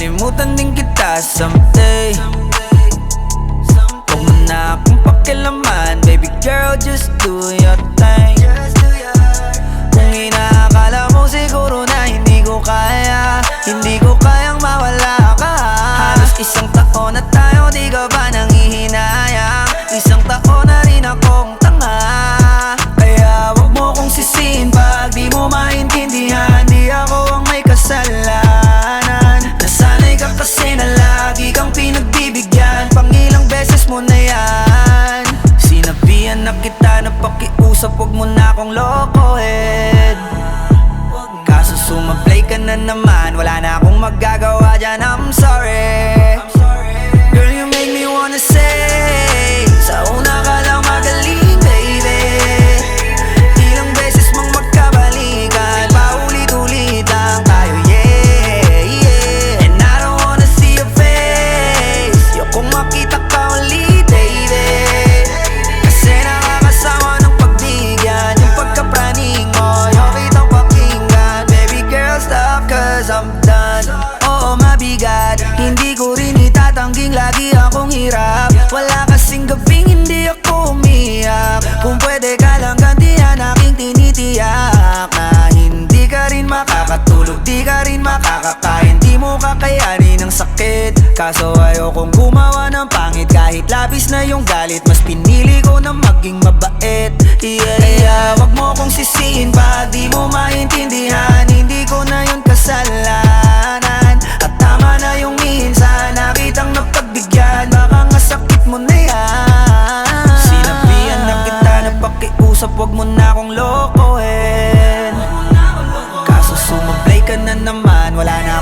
makakalimutan din kita someday. Huwag mo na akong pakialaman, baby girl, just do your thing. Kung inaakala mo siguro na hindi ko kaya, hindi ko kayang mawala ka. Halos isang taon na tayo, di ka ba nangihinayang? Isang taon na rin akong tanga. Kaya wag mo kong sisihin pag di mo maintindihan. Di ako ang may kasalanan. Nasanay ka kasi na lagi kang pinagbibigyan. Pangilang beses mo na yan. Sinabihan na kita na pakiusap, wag mo na akong lokohin. Kaso sumablay ka na naman, wala na akong magagawa dyan, I'm sorry. Girl, you make me wanna say, sa una ka lang magaling, baby. Ilang beses mang magkabalikan, paulit-ulit lang tayo, yeah, yeah. And I don't wanna see your face, ayokong makita ka ulit, baby. Kasi nakakasama ng pagbigyan, yung pagkapraning mo, yung kitang pakinggan. Baby girl, stop cause I'm done. Oo, mabigat, hindi ko rin itatangging lagi akong hirap. Wala kasing gabing hindi ako umiyak. Kung pwede ka lang gantihan aking tinitiyak na hindi ka rin makakatulog, di ka rin makakakain, di mo kakayanin ang sakit. Kaso ayokong gumawa ng pangit, kahit labis na yung galit, mas pinili ko na maging mabait. Yeah, yeah. Wag mo kong sisihin pag di mo maintindihan, hindi ko na yun kasalanan. At tama na yung minsan nakitang napagbigyan, baka nga sakit mo na yan. Sinabihan na kita na pakiusap, wag mo na akong lokohin. Kaso sumablay ka na naman, wala na